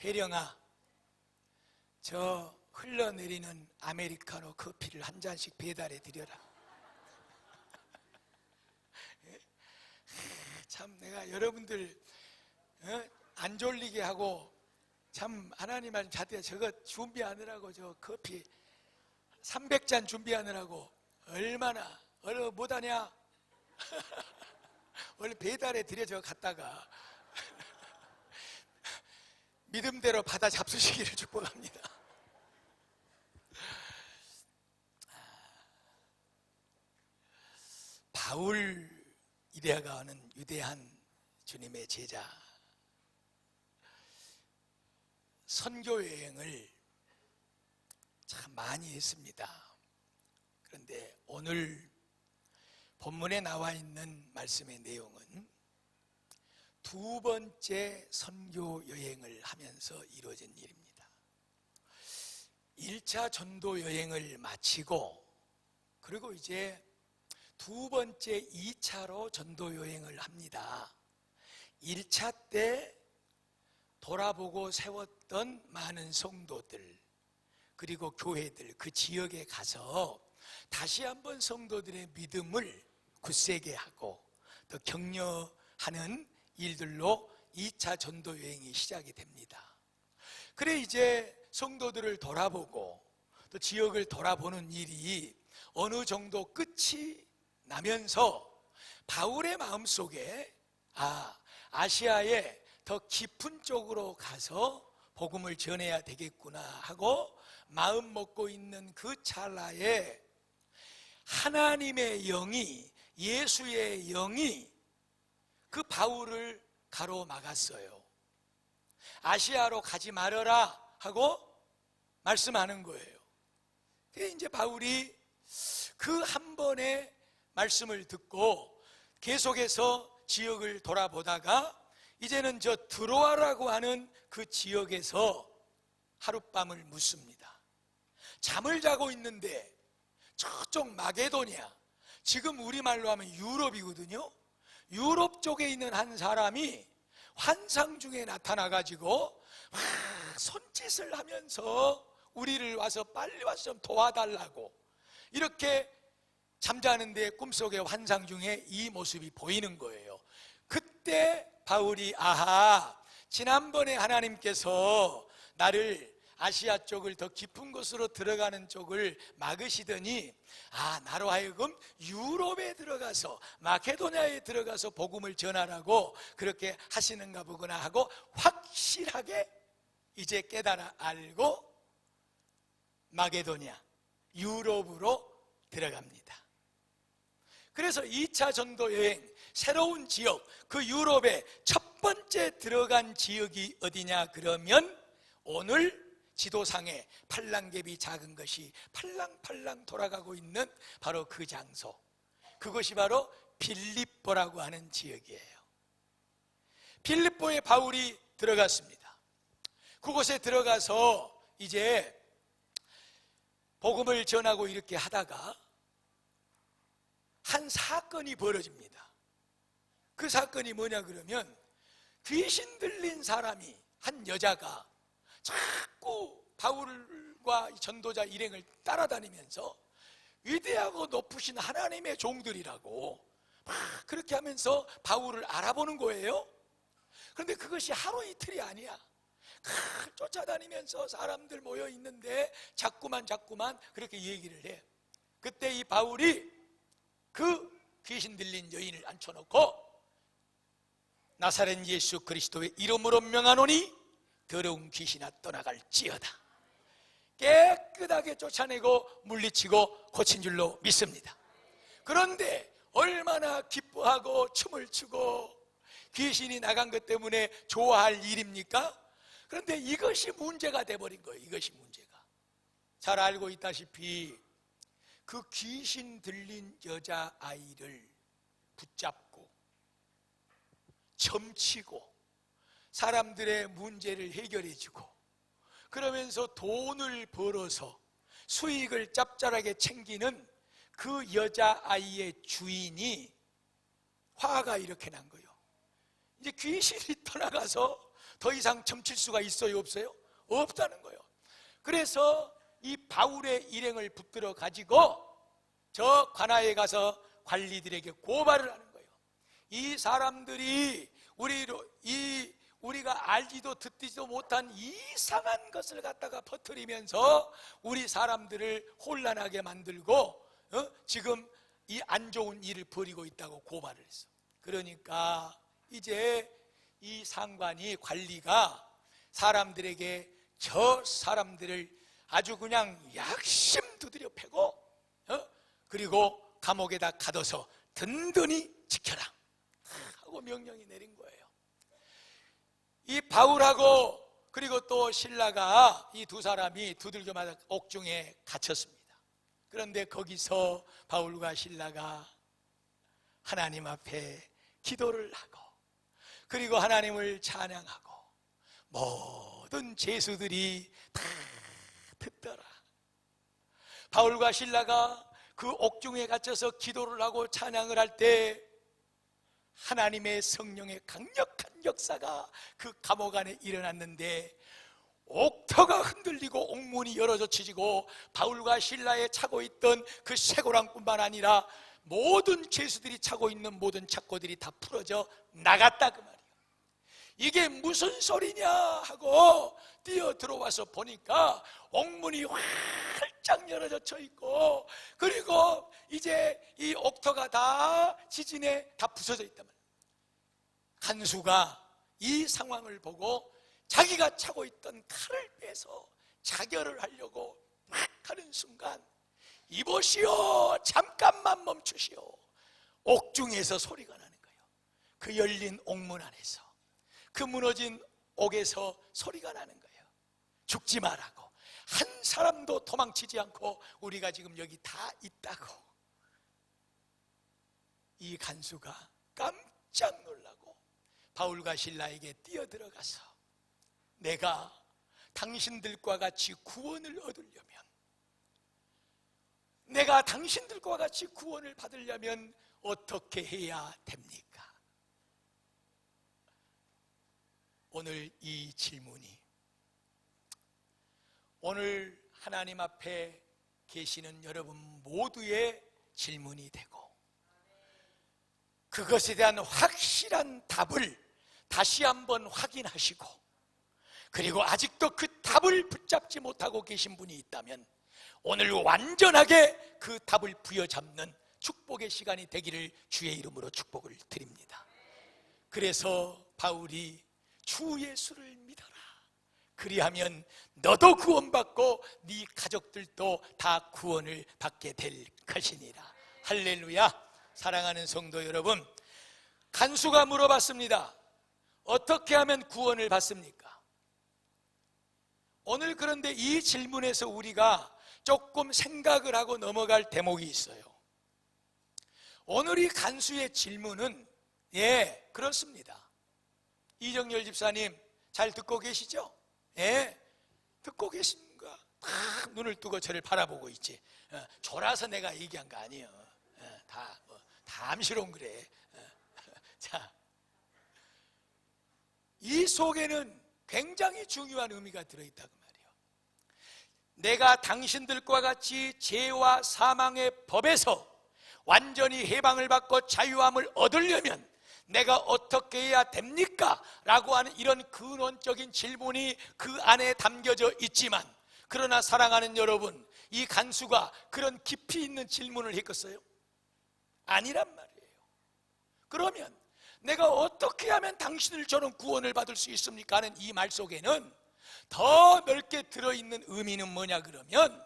혜령아, 저 흘러내리는 아메리카노 커피를 한 잔씩 배달해 드려라. 참 내가 여러분들 안 졸리게 하고 참 하나님 말씀 자대 저거 준비하느라고 저 커피 300잔 준비하느라고 얼마나 얼른 못하냐. 얼른 배달해 드려. 저 갔다가 믿음대로 받아 잡수시기를 축복합니다. 바울이라고 하는 위대한 주님의 제자, 선교 여행을 참 많이 했습니다. 그런데 오늘 본문에 나와 있는 말씀의 내용은 두 번째 선교 여행을 하면서 이루어진 일입니다. 1차 전도 여행을 마치고 그리고 이제 두 번째 2차로 전도 여행을 합니다. 1차 때 돌아보고 세웠던 많은 성도들 그리고 교회들 그 지역에 가서 다시 한번 성도들의 믿음을 굳세게 하고 더 격려하는 일들로 2차 전도 여행이 시작이 됩니다. 그래 이제 성도들을 돌아보고 또 지역을 돌아보는 일이 어느 정도 끝이 나면서 바울의 마음속에 아시아의 더 깊은 쪽으로 가서 복음을 전해야 되겠구나 하고 마음 먹고 있는 그 찰나에 하나님의 영이, 예수의 영이 그 바울을 가로막았어요. 아시아로 가지 말아라 하고 말씀하는 거예요. 그래서 이제 바울이 그 한 번의 말씀을 듣고 계속해서 지역을 돌아보다가 이제는 저 드로아라고 하는 그 지역에서 하룻밤을 묻습니다. 잠을 자고 있는데 저쪽 마게도냐, 지금 우리말로 하면 유럽이거든요. 유럽 쪽에 있는 한 사람이 환상 중에 나타나가지고 손짓을 하면서 우리를 와서 빨리 와서 좀 도와달라고 이렇게 잠자는데 꿈속에 환상 중에 이 모습이 보이는 거예요. 그때 바울이 지난번에 하나님께서 나를 아시아 쪽을 더 깊은 곳으로 들어가는 쪽을 막으시더니 나로 하여금 유럽에 들어가서 마케도냐에 들어가서 복음을 전하라고 그렇게 하시는가 보구나 하고 확실하게 이제 깨달아 알고 마게도냐, 유럽으로 들어갑니다. 그래서 2차 전도 여행, 새로운 지역, 그 유럽의 첫 번째 들어간 지역이 어디냐 그러면 오늘 지도상에 팔랑갭이 작은 것이 팔랑팔랑 돌아가고 있는 바로 그 장소, 그것이 바로 빌립보라고 하는 지역이에요. 빌립보에 바울이 들어갔습니다. 그곳에 들어가서 이제 복음을 전하고 이렇게 하다가 한 사건이 벌어집니다. 그 사건이 뭐냐 그러면 귀신 들린 사람이, 한 여자가 자꾸 바울과 전도자 일행을 따라다니면서 위대하고 높으신 하나님의 종들이라고 막 그렇게 하면서 바울을 알아보는 거예요. 그런데 그것이 하루 이틀이 아니야. 쫓아다니면서 사람들 모여 있는데 자꾸만 그렇게 얘기를 해. 그때 이 바울이 그 귀신 들린 여인을 앉혀놓고 나사렛 예수 그리스도의 이름으로 명하노니 더러운 귀신아 떠나갈지어다. 깨끗하게 쫓아내고 물리치고 고친 줄로 믿습니다. 그런데 얼마나 기뻐하고 춤을 추고 귀신이 나간 것 때문에 좋아할 일입니까? 그런데 이것이 문제가 돼버린 거예요. 이것이 문제가. 잘 알고 있다시피 그 귀신 들린 여자아이를 붙잡고 점치고 사람들의 문제를 해결해주고 그러면서 돈을 벌어서 수익을 짭짤하게 챙기는 그 여자아이의 주인이 화가 이렇게 난 거예요. 이제 귀신이 떠나가서 더 이상 점칠 수가 있어요, 없어요? 없다는 거예요. 그래서 이 바울의 일행을 붙들어 가지고 저 관아에 가서 관리들에게 고발을 하는 거예요. 이 사람들이 우리가 알지도 듣지도 못한 이상한 것을 갖다가 퍼뜨리면서 우리 사람들을 혼란하게 만들고 지금 이 안 좋은 일을 벌이고 있다고 고발을 했어. 그러니까 이제 이 상관이, 관리가 사람들에게 저 사람들을 아주 그냥 약심 두드려 패고 그리고 감옥에다 가둬서 든든히 지켜라 하고 명령이 내린 거예요. 이 바울하고 그리고 또 실라가, 이 두 사람이 두들겨맞아 옥중에 갇혔습니다. 그런데 거기서 바울과 실라가 하나님 앞에 기도를 하고 그리고 하나님을 찬양하고 모든 죄수들이 다 듣더라. 바울과 실라가 그 옥중에 갇혀서 기도를 하고 찬양을 할 때 하나님의 성령의 강력한 역사가 그 감옥 안에 일어났는데, 옥터가 흔들리고 옥문이 열어젖히고 바울과 실라에 차고 있던 그 쇠고랑뿐만 아니라 모든 죄수들이 차고 있는 모든 착고들이 다 풀어져 나갔다 그 말이에요. 이게 무슨 소리냐 하고 뛰어 들어와서 보니까 옥문이 활짝 열어젖혀 있고 그리고 이제 이 옥터가 다 지진에 다 부서져 있단 말이에요. 간수가 이 상황을 보고 자기가 차고 있던 칼을 빼서 자결을 하려고 막 하는 순간, 이보시오, 잠깐만 멈추시오. 옥중에서 소리가 나는 거예요. 그 열린 옥문 안에서, 그 무너진 옥에서 소리가 나는 거예요. 죽지 말라고, 한 사람도 도망치지 않고 우리가 지금 여기 다 있다고. 이 간수가 깜짝 놀라고 바울과 실라에게 뛰어들어가서, 내가 당신들과 같이 구원을 얻으려면, 내가 당신들과 같이 구원을 받으려면 어떻게 해야 됩니까? 오늘 이 질문이 오늘 하나님 앞에 계시는 여러분 모두의 질문이 되고, 그것에 대한 확실한 답을 다시 한번 확인하시고, 그리고 아직도 그 답을 붙잡지 못하고 계신 분이 있다면 오늘 완전하게 그 답을 부여잡는 축복의 시간이 되기를 주의 이름으로 축복을 드립니다. 그래서 바울이 주 예수를 믿어라, 그리하면 너도 구원받고 네 가족들도 다 구원을 받게 될 것이니라. 할렐루야. 사랑하는 성도 여러분, 간수가 물어봤습니다. 어떻게 하면 구원을 받습니까? 오늘 그런데 이 질문에서 우리가 조금 생각을 하고 넘어갈 대목이 있어요. 오늘 이 간수의 질문은 그렇습니다. 이정열 집사님 잘 듣고 계시죠? 듣고 계십니까? 다 눈을 뜨고 저를 바라보고 있지. 졸아서 내가 얘기한 거 아니에요. 다 암시론 그래. 자, 이 속에는 굉장히 중요한 의미가 들어있다고 말이에요. 내가 당신들과 같이 죄와 사망의 법에서 완전히 해방을 받고 자유함을 얻으려면 내가 어떻게 해야 됩니까? 라고 하는 이런 근원적인 질문이 그 안에 담겨져 있지만, 그러나 사랑하는 여러분, 이 간수가 그런 깊이 있는 질문을 했겠어요? 아니란 말이에요. 그러면 내가 어떻게 하면 당신을 저는 구원을 받을 수 있습니까? 하는 이 말 속에는 더 넓게 들어있는 의미는 뭐냐 그러면,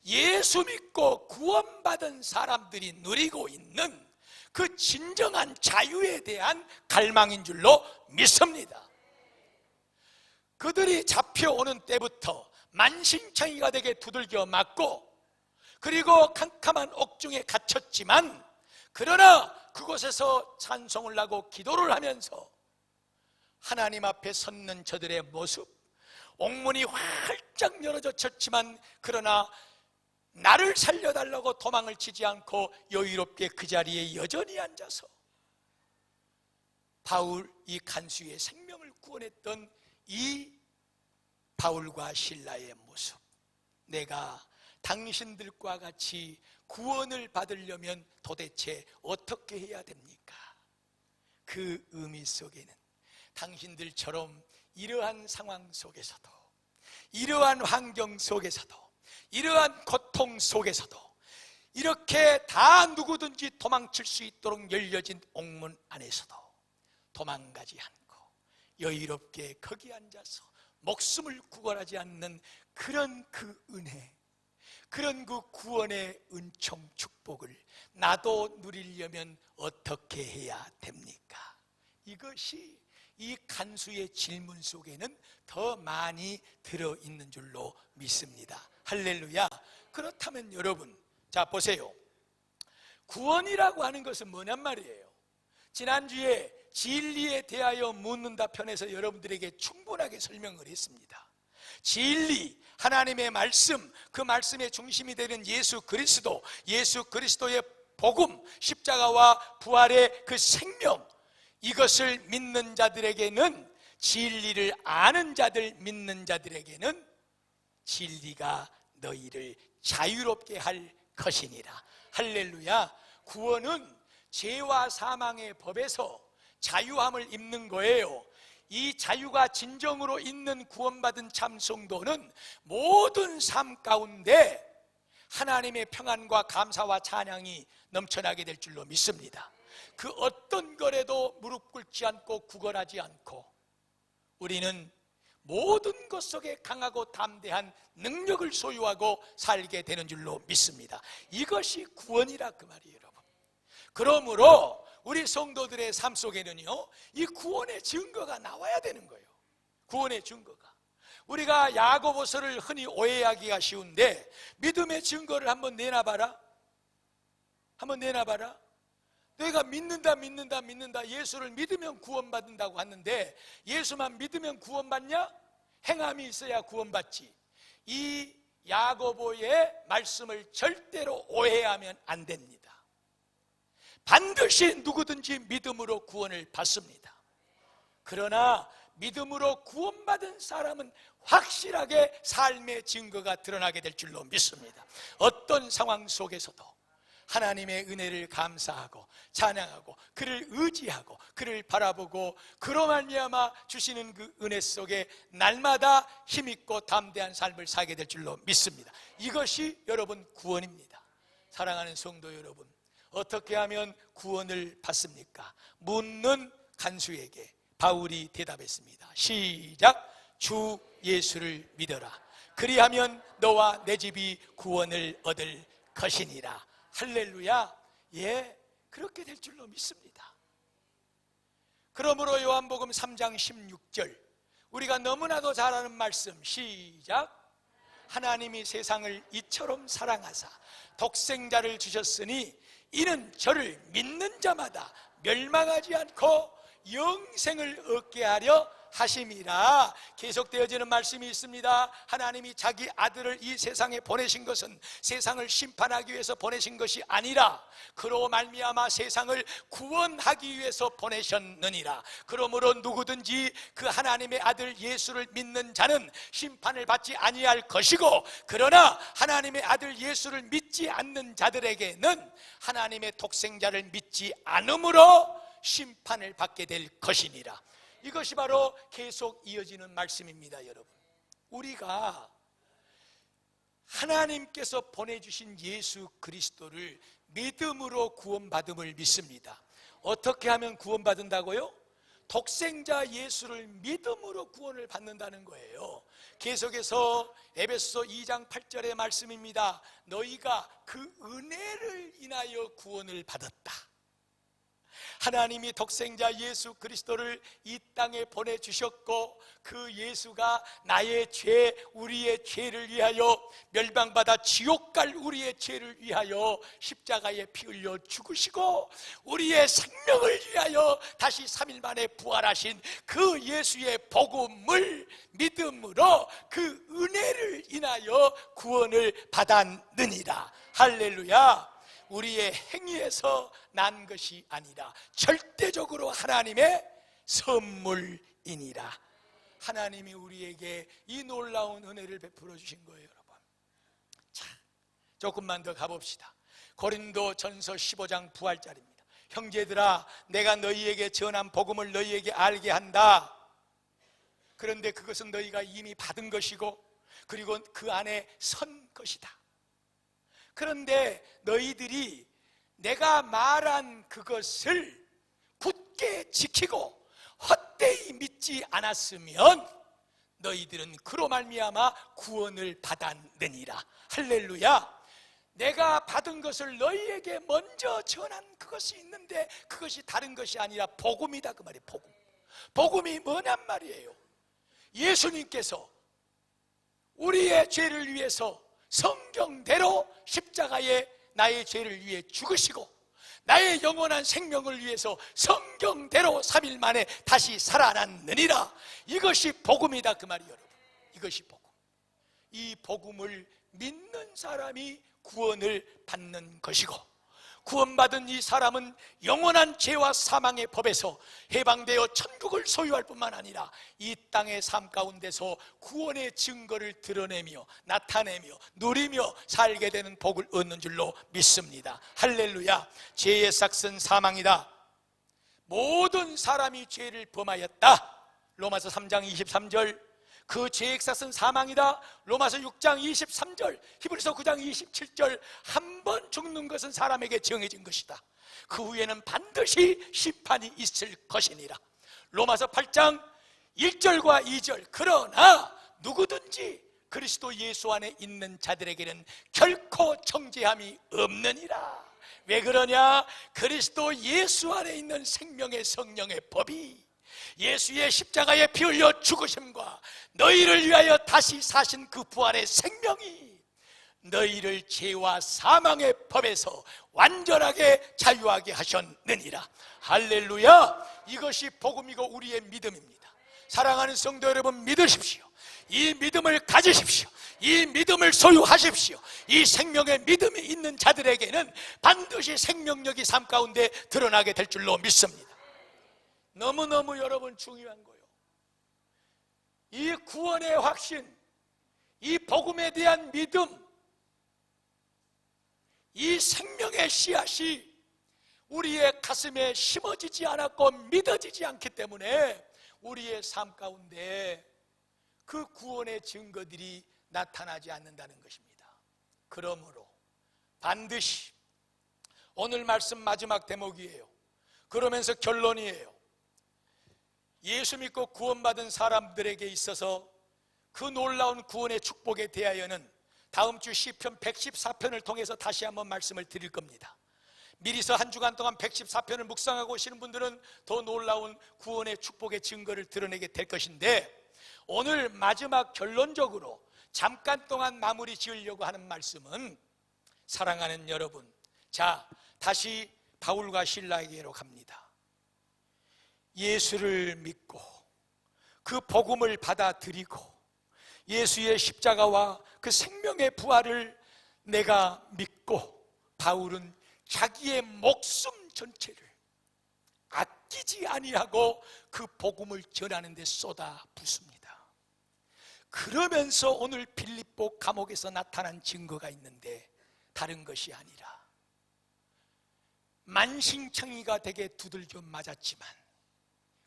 예수 믿고 구원받은 사람들이 누리고 있는 그 진정한 자유에 대한 갈망인 줄로 믿습니다. 그들이 잡혀오는 때부터 만신창이가 되게 두들겨 맞고 그리고 캄캄한 옥중에 갇혔지만, 그러나 그곳에서 찬송을 하고 기도를 하면서 하나님 앞에 섰는 저들의 모습, 옥문이 활짝 열어젖혔지만 그러나 나를 살려달라고 도망을 치지 않고 여유롭게 그 자리에 여전히 앉아서 바울 이 간수의 생명을 구원했던 이 바울과 실라의 모습, 내가 당신들과 같이 구원을 받으려면 도대체 어떻게 해야 됩니까? 그 의미 속에는 당신들처럼 이러한 상황 속에서도, 이러한 환경 속에서도, 이러한 고통 속에서도 이렇게 다 누구든지 도망칠 수 있도록 열려진 옥문 안에서도 도망가지 않고 여유롭게 거기 앉아서 목숨을 구걸하지 않는 그런 그 은혜, 그런 그 구원의 은총 축복을 나도 누리려면 어떻게 해야 됩니까? 이것이 이 간수의 질문 속에는 더 많이 들어있는 줄로 믿습니다. 할렐루야. 그렇다면 여러분, 자 보세요. 구원이라고 하는 것은 뭐냔 말이에요. 지난주에 진리에 대하여 묻는다 편에서 여러분들에게 충분하게 설명을 했습니다. 진리, 하나님의 말씀, 그 말씀의 중심이 되는 예수 그리스도, 예수 그리스도의 복음, 십자가와 부활의 그 생명, 이것을 믿는 자들에게는, 진리를 아는 자들, 믿는 자들에게는 진리가 너희를 자유롭게 할 것이니라. 할렐루야. 구원은 죄와 사망의 법에서 자유함을 입는 거예요. 이 자유가 진정으로 있는 구원받은 참 성도는 모든 삶 가운데 하나님의 평안과 감사와 찬양이 넘쳐나게 될 줄로 믿습니다. 그 어떤 거라도 무릎 꿇지 않고 구걸하지 않고 우리는 모든 것 속에 강하고 담대한 능력을 소유하고 살게 되는 줄로 믿습니다. 이것이 구원이라 그 말이에요, 여러분. 그러므로 우리 성도들의 삶 속에는요, 이 구원의 증거가 나와야 되는 거예요. 구원의 증거가. 우리가 야고보서를 흔히 오해하기가 쉬운데 믿음의 증거를 한번 내놔봐라. 한번 내놔봐라. 너희가 믿는다 예수를 믿으면 구원받는다고 하는데 예수만 믿으면 구원받냐? 행함이 있어야 구원받지. 이 야고보의 말씀을 절대로 오해하면 안 됩니다. 반드시 누구든지 믿음으로 구원을 받습니다. 그러나 믿음으로 구원받은 사람은 확실하게 삶의 증거가 드러나게 될 줄로 믿습니다. 어떤 상황 속에서도 하나님의 은혜를 감사하고 찬양하고 그를 의지하고 그를 바라보고 그로 말미암아 주시는 그 은혜 속에 날마다 힘있고 담대한 삶을 살게 될 줄로 믿습니다. 이것이 여러분 구원입니다. 사랑하는 성도 여러분, 어떻게 하면 구원을 받습니까? 묻는 간수에게 바울이 대답했습니다. 시작. 주 예수를 믿어라. 그리하면 너와 내 집이 구원을 얻을 것이니라. 할렐루야. 예, 그렇게 될 줄로 믿습니다. 그러므로 요한복음 3장 16절, 우리가 너무나도 잘 아는 말씀, 시작. 하나님이 세상을 이처럼 사랑하사 독생자를 주셨으니 이는 저를 믿는 자마다 멸망하지 않고 영생을 얻게 하려 하심이라. 계속되어지는 말씀이 있습니다. 하나님이 자기 아들을 이 세상에 보내신 것은 세상을 심판하기 위해서 보내신 것이 아니라 그로 말미암아 세상을 구원하기 위해서 보내셨느니라. 그러므로 누구든지 그 하나님의 아들 예수를 믿는 자는 심판을 받지 아니할 것이고, 그러나 하나님의 아들 예수를 믿지 않는 자들에게는 하나님의 독생자를 믿지 않으므로 심판을 받게 될 것이니라. 이것이 바로 계속 이어지는 말씀입니다. 여러분, 우리가 하나님께서 보내주신 예수 그리스도를 믿음으로 구원받음을 믿습니다. 어떻게 하면 구원받는다고요? 독생자 예수를 믿음으로 구원을 받는다는 거예요. 계속해서 에베소서 2장 8절의 말씀입니다. 너희가 그 은혜를 인하여 구원을 받았다. 하나님이 독생자 예수 그리스도를 이 땅에 보내주셨고 그 예수가 나의 죄, 우리의 죄를 위하여 멸망받아 지옥 갈 우리의 죄를 위하여 십자가에 피 흘려 죽으시고 우리의 생명을 위하여 다시 3일 만에 부활하신 그 예수의 복음을 믿음으로 그 은혜를 인하여 구원을 받았느니라. 할렐루야. 우리의 행위에서 난 것이 아니라 절대적으로 하나님의 선물입니다. 것이니라. 하나님이 우리에게 이 놀라운 은혜를 베풀어 주신 거예요, 여러분. 자, 조금만 더 가봅시다. 고린도 전서 15장 부활절입니다. 형제들아, 내가 너희에게 전한 복음을 너희에게 알게 한다. 그런데 그것은 너희가 이미 받은 것이고 그리고 그 안에 선 것이다. 그런데 너희들이 내가 말한 그것을 굳게 지키고 헛되이 믿지 않았으면 너희들은 그로 말미암아 구원을 받았느니라. 할렐루야. 내가 받은 것을 너희에게 먼저 전한 그것이 있는데 그것이 다른 것이 아니라 복음이다, 그 말이에요. 복음. 복음이 뭐냔 말이에요. 예수님께서 우리의 죄를 위해서 성경대로 십자가에 나의 죄를 위해 죽으시고 나의 영원한 생명을 위해서 성경대로 3일 만에 다시 살아났느니라. 이것이 복음이다, 그 말이에요, 여러분. 이것이 복음. 이 복음을 믿는 사람이 구원을 받는 것이고, 구원받은 이 사람은 영원한 죄와 사망의 법에서 해방되어 천국을 소유할 뿐만 아니라 이 땅의 삶 가운데서 구원의 증거를 드러내며 나타내며 누리며 살게 되는 복을 얻는 줄로 믿습니다. 할렐루야. 죄의 삭은 사망이다. 모든 사람이 죄를 범하였다. 로마서 3장 23절. 그 죄의 삭은 사망이다. 로마서 6장 23절, 히브리서 9장 27절. 한 번 죽는 것은 사람에게 정해진 것이다. 그 후에는 반드시 심판이 있을 것이니라. 로마서 8장 1절과 2절. 그러나 누구든지 그리스도 예수 안에 있는 자들에게는 결코 정죄함이 없느니라. 왜 그러냐? 그리스도 예수 안에 있는 생명의 성령의 법이 예수의 십자가에 피 흘려 죽으심과 너희를 위하여 다시 사신 그 부활의 생명이 너희를 죄와 사망의 법에서 완전하게 자유하게 하셨느니라. 할렐루야. 이것이 복음이고 우리의 믿음입니다. 사랑하는 성도 여러분, 믿으십시오. 이 믿음을 가지십시오. 이 믿음을 소유하십시오. 이 생명의 믿음이 있는 자들에게는 반드시 생명력이 삶 가운데 드러나게 될 줄로 믿습니다. 너무너무 여러분 중요한 거예요. 이 구원의 확신, 이 복음에 대한 믿음, 이 생명의 씨앗이 우리의 가슴에 심어지지 않았고 믿어지지 않기 때문에 우리의 삶 가운데 그 구원의 증거들이 나타나지 않는다는 것입니다. 그러므로 반드시 오늘 말씀 마지막 대목이에요. 그러면서 결론이에요. 예수 믿고 구원받은 사람들에게 있어서 그 놀라운 구원의 축복에 대하여는 다음 주 시편 114편을 통해서 다시 한번 말씀을 드릴 겁니다. 미리서 한 주간 동안 114편을 묵상하고 오시는 분들은 더 놀라운 구원의 축복의 증거를 드러내게 될 것인데, 오늘 마지막 결론적으로 잠깐 동안 마무리 지으려고 하는 말씀은, 사랑하는 여러분, 자, 다시 바울과 실라에게로 갑니다. 예수를 믿고 그 복음을 받아들이고 예수의 십자가와 그 생명의 부활을 내가 믿고, 바울은 자기의 목숨 전체를 아끼지 아니하고 그 복음을 전하는 데 쏟아 붓습니다. 그러면서 오늘 빌립보 감옥에서 나타난 증거가 있는데 다른 것이 아니라 만신창이가 되게 두들겨 맞았지만,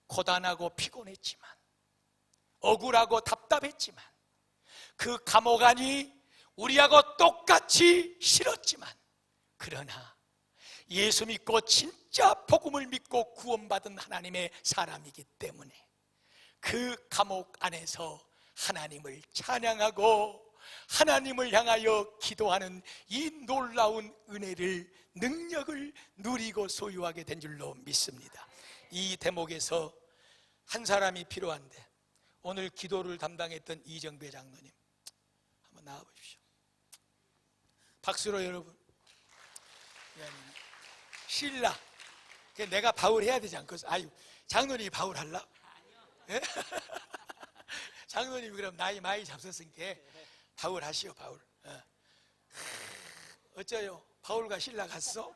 고단하고 피곤했지만, 억울하고 답답했지만, 그 감옥 안이 우리하고 똑같이 싫었지만, 그러나 예수 믿고 진짜 복음을 믿고 구원받은 하나님의 사람이기 때문에 그 감옥 안에서 하나님을 찬양하고 하나님을 향하여 기도하는 이 놀라운 은혜를, 능력을 누리고 소유하게 된 줄로 믿습니다. 이 대목에서 한 사람이 필요한데, 오늘 기도를 담당했던 이정배 장로님 한번 나와 보십시오. 박수로 여러분. 신라, 내가 바울 해야 되지 않겠어? 아유, 장로님이 바울 할라? 예? 장로님이 그럼 나이 많이 잡섰으니까 바울 하시오. 바울. 어쩌요? 바울과 신라 갔어?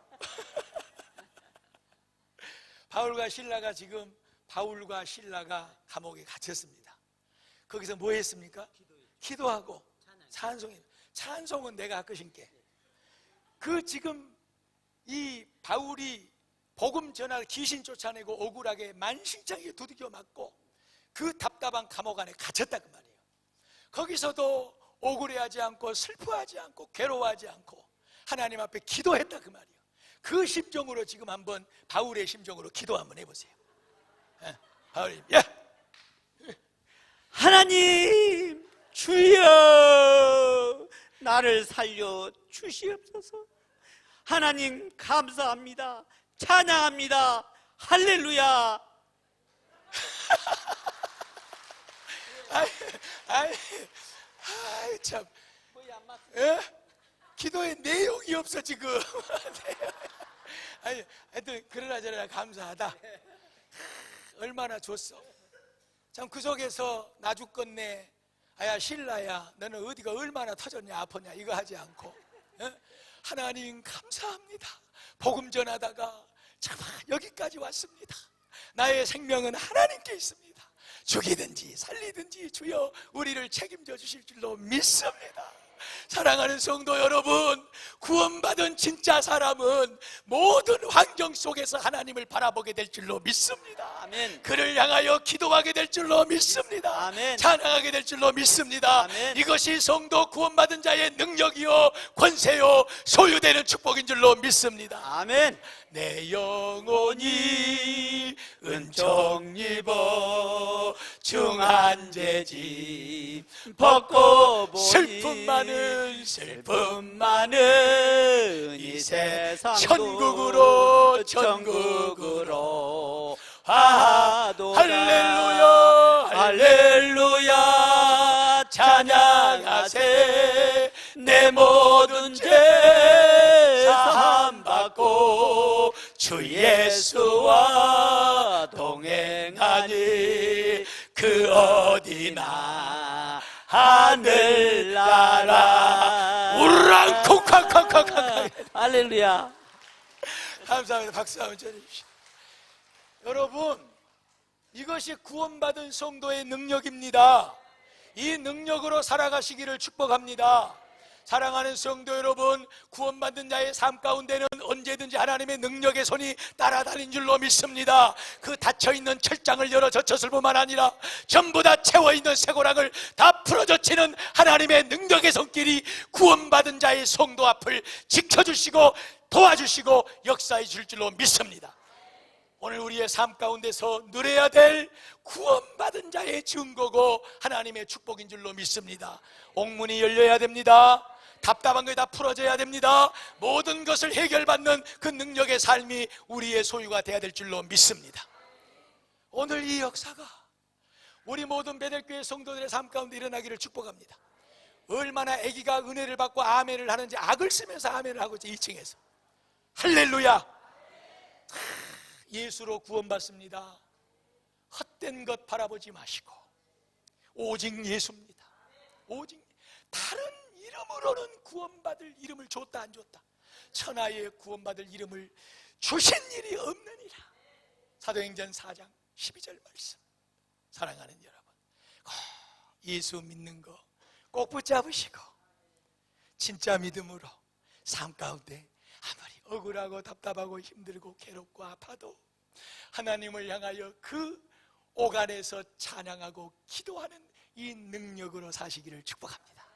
바울과 신라가 지금 바울과 실라가 감옥에 갇혔습니다. 거기서 뭐 했습니까? 기도하고 찬송해. 찬송은 내가 끄신게. 그 지금 이 바울이 복음 전하 귀신 쫓아내고 억울하게 만신창에 두들겨 맞고 그 답답한 감옥 안에 갇혔다 그 말이에요. 거기서도 억울해하지 않고 슬퍼하지 않고 괴로워하지 않고 하나님 앞에 기도했다 그 말이에요. 그 심정으로 지금 한번 바울의 심정으로 기도 한번 해보세요. 바울님, 예. 하나님 주여 나를 살려 주시옵소서. 하나님 감사합니다. 찬양합니다. 할렐루야. 아이 참. 예? 기도에 내용이 없어 지금. 아니, 하여튼 그러나 저러나 감사하다. 얼마나 좋소. 참 그 속에서 나 죽겠네, 아야 신라야 너는 어디가 얼마나 터졌냐 아팠냐 이거 하지 않고, 하나님 감사합니다. 복음 전하다가 참 여기까지 왔습니다. 나의 생명은 하나님께 있습니다. 죽이든지 살리든지 주여 우리를 책임져 주실 줄로 믿습니다. 사랑하는 성도 여러분, 구원받은 진짜 사람은 모든 환경 속에서 하나님을 바라보게 될 줄로 믿습니다. 아멘. 그를 향하여 기도하게 될 줄로 믿습니다. 아멘. 찬양하게 될 줄로 믿습니다. 아멘. 이것이 성도 구원받은 자의 능력이요 권세요 소유되는 축복인 줄로 믿습니다. 아멘. 내 영혼이 은총 입어 중한 죄짐 벗고 보니 슬픔 많은 이 세상 천국으로 화도 할렐루야 할렐루야 찬양하세. 내 모든 죄 사함 받고 주 예수와 동행하니 그 어디나 하늘나라 우르랑 콩쾅쾅쾅쾅. 할렐루야. 감사합니다. 박수 한번 쳐주십시오. 여러분, 이것이 구원받은 성도의 능력입니다. 이 능력으로 살아가시기를 축복합니다. 사랑하는 성도 여러분, 구원받은 자의 삶 가운데는 언제든지 하나님의 능력의 손이 따라다닌 줄로 믿습니다. 그 닫혀있는 철장을 열어 젖혔을 뿐만 아니라 전부 다 채워있는 쇠고랑을 다 풀어젖히는 하나님의 능력의 손길이 구원받은 자의 성도 앞을 지켜주시고 도와주시고 역사해 줄 줄로 믿습니다. 오늘 우리의 삶 가운데서 누려야 될 구원받은 자의 증거고 하나님의 축복인 줄로 믿습니다. 옥문이 열려야 됩니다. 답답한 것이 다 풀어져야 됩니다. 모든 것을 해결받는 그 능력의 삶이 우리의 소유가 되어야 될 줄로 믿습니다. 오늘 이 역사가 우리 모든 베델교회 성도들의 삶 가운데 일어나기를 축복합니다. 얼마나 아기가 은혜를 받고 아멘을 하는지 악을 쓰면서 아멘을 하고 있죠. 2층에서 할렐루야. 예수로 구원받습니다. 헛된 것 바라보지 마시고 오직 예수입니다. 오직 다른 이름으로는 구원받을 이름을 줬다 안 줬다, 천하에 구원받을 이름을 주신 일이 없느니라. 사도행전 4장 12절 말씀. 사랑하는 여러분, 예수 믿는 거 꼭 붙잡으시고 진짜 믿음으로 삶 가운데 아무리 억울하고 답답하고 힘들고 괴롭고 아파도 하나님을 향하여 그 오간에서 찬양하고 기도하는 이 능력으로 사시기를 축복합니다.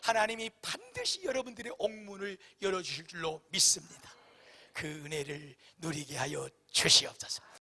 하나님이 반드시 여러분들의 옥문을 열어주실 줄로 믿습니다. 그 은혜를 누리게 하여 주시옵소서.